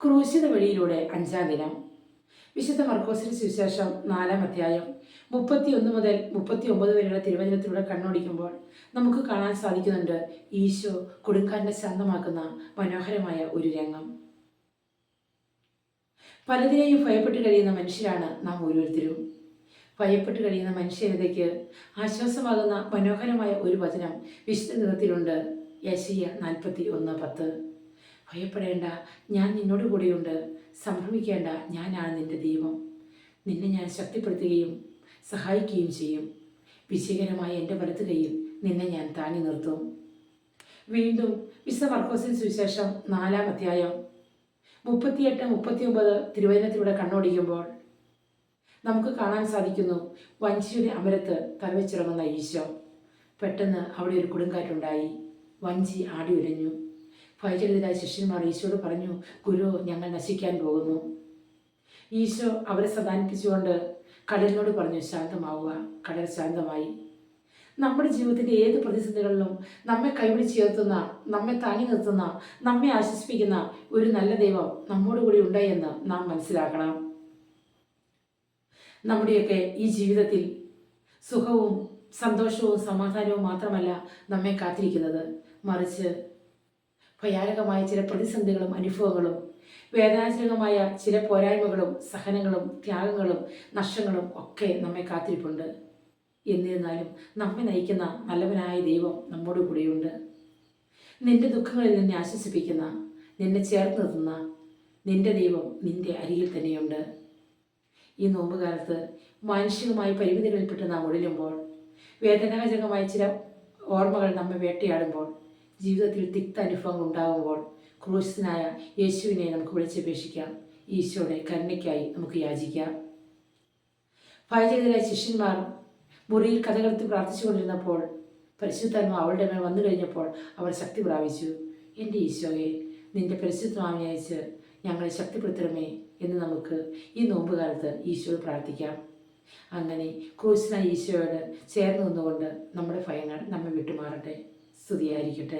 ക്രൂശിത വഴിയിലൂടെ 5-ാം ദിനം. വിശുദ്ധ മർക്കോസിന്റെ സുവിശേഷം 4-ാം അധ്യായം 31 മുതൽ 39 വരെയുള്ള തിരുവചനത്തിലൂടെ കണ്ണോടിക്കുമ്പോൾ നമുക്ക് കാണാൻ സാധിക്കുന്നുണ്ട് ഈശോ കൊടുങ്കാറ്റിനെ ശാന്തമാക്കുന്ന മനോഹരമായ ഒരു രംഗം. പലതിനെയും ഭയപ്പെട്ട് കഴിയുന്ന മനുഷ്യരാണ് നാം ഓരോരുത്തരും. ഭയപ്പെട്ട് കഴിയുന്ന മനുഷ്യരതയ്ക്ക് ആശ്വാസമാകുന്ന മനോഹരമായ ഒരു വചനം വിശുദ്ധ നിറത്തിലുണ്ട്. യെശയ്യാ 41:10. ഭയപ്പെടേണ്ട, ഞാൻ നിന്നോട് കൂടെയുണ്ട്. സംഭ്രമിക്കേണ്ട, ഞാനാണ് നിന്റെ ദൈവം. നിന്നെ ഞാൻ ശക്തിപ്പെടുത്തുകയും സഹായിക്കുകയും ചെയ്യും. വിജയകരമായ എൻ്റെ വലത്ത് കൈയിൽ നിന്നെ ഞാൻ താങ്ങി നിർത്തും. വീണ്ടും വിശുദ്ധ മർക്കോസിന്റെ സുവിശേഷം 4-ാം അധ്യായം 38-39 തിരുവചനത്തിലൂടെ കണ്ണോടിക്കുമ്പോൾ നമുക്ക് കാണാൻ സാധിക്കുന്നു വഞ്ചിയുടെ അമരത്ത് തലവെച്ചിറങ്ങുന്ന ഈശോ. പെട്ടെന്ന് അവിടെ ഒരു കൊടുങ്കാറ്റുണ്ടായി. വഞ്ചി ആടി ഉലഞ്ഞു. ഭയചകിതരായ ശിഷ്യന്മാർ ഈശോയോട് പറഞ്ഞു, ഗുരു, ഞങ്ങൾ നശിക്കാൻ പോകുന്നു. ഈശോ അവരെ സമാധാനിപ്പിച്ചുകൊണ്ട് കടലിനോട് പറഞ്ഞു, ശാന്തമാവുക. കടൽ ശാന്തമായി. നമ്മുടെ ജീവിതത്തിൻ്റെ ഏത് പ്രതിസന്ധികളിലും നമ്മെ കൈപിടിച്ചുയർത്തുന്ന, നമ്മെ താങ്ങി നിർത്തുന്ന, നമ്മെ ആശ്വസിപ്പിക്കുന്ന ഒരു നല്ല ദൈവം നമ്മോട് കൂടി ഉണ്ട് എന്ന് നാം മനസ്സിലാക്കണം. നമ്മുടെയൊക്കെ ഈ ജീവിതത്തിൽ സുഖവും സന്തോഷവും സമാധാനവും മാത്രമല്ല നമ്മെ കാത്തിരിക്കുന്നത്, മറിച്ച് ഭയാനകമായ ചില പ്രതിസന്ധികളും അനുഭവങ്ങളും വേദനാജനകമായ ചില പോരായ്മകളും സഹനങ്ങളും ത്യാഗങ്ങളും നഷ്ടങ്ങളും ഒക്കെ നമ്മെ കാത്തിരിപ്പുണ്ട്. എന്നിരുന്നാലും നമ്മെ നയിക്കുന്ന നല്ലവനായ ദൈവം നമ്മോട് കൂടെയുണ്ട്. നിന്റെ ദുഃഖങ്ങളിൽ നിന്നെ ആശ്വസിപ്പിക്കുന്ന, നിന്നെ ചേർത്ത് നിർത്തുന്ന നിന്റെ ദൈവം നിന്റെ അരികിൽ തന്നെയുണ്ട്. ഈ നോമ്പുകാലത്ത് മാനുഷികമായ പരിമിതികളിൽപ്പെട്ട് നാം ഒഴിലുമ്പോൾ, വേദനാജനകമായ ചില ഓർമ്മകൾ നമ്മെ വേട്ടയാടുമ്പോൾ, ജീവിതത്തിൽ തിക്ത അനുഭവങ്ങൾ ഉണ്ടാകുമ്പോൾ ക്രൂശിതനായ യേശുവിനെ നമുക്ക് വിളിച്ചപേക്ഷിക്കാം. ഈശോയുടെ കരുണയ്ക്കായി നമുക്ക് യാചിക്കാം. ഭയചകിതരായ ശിഷ്യന്മാർ മുറിയിൽ കഥകടത്തി പ്രാർത്ഥിച്ചുകൊണ്ടിരുന്നപ്പോൾ പരിശുദ്ധാത്മാവ് അവളുടെ മേൽ വന്നു കഴിഞ്ഞപ്പോൾ അവർ ശക്തി പ്രാപിച്ചു. എൻ്റെ ഈശോയെ, നിന്റെ പരിശുദ്ധാത്മാവിനെ അയച്ച് ഞങ്ങളെ ശക്തിപ്പെടുത്തണമേ എന്ന് നമുക്ക് ഈ നോമ്പുകാലത്ത് ഈശോയോട് പ്രാർത്ഥിക്കാം. അങ്ങനെ ക്രൂശിതനായ ഈശോയോട് ചേർന്ന് നിന്നുകൊണ്ട് നമ്മുടെ ഭയങ്ങൾ നമ്മെ വിട്ടുമാറട്ടെ. സ്തുതിയായിരിക്കട്ടെ.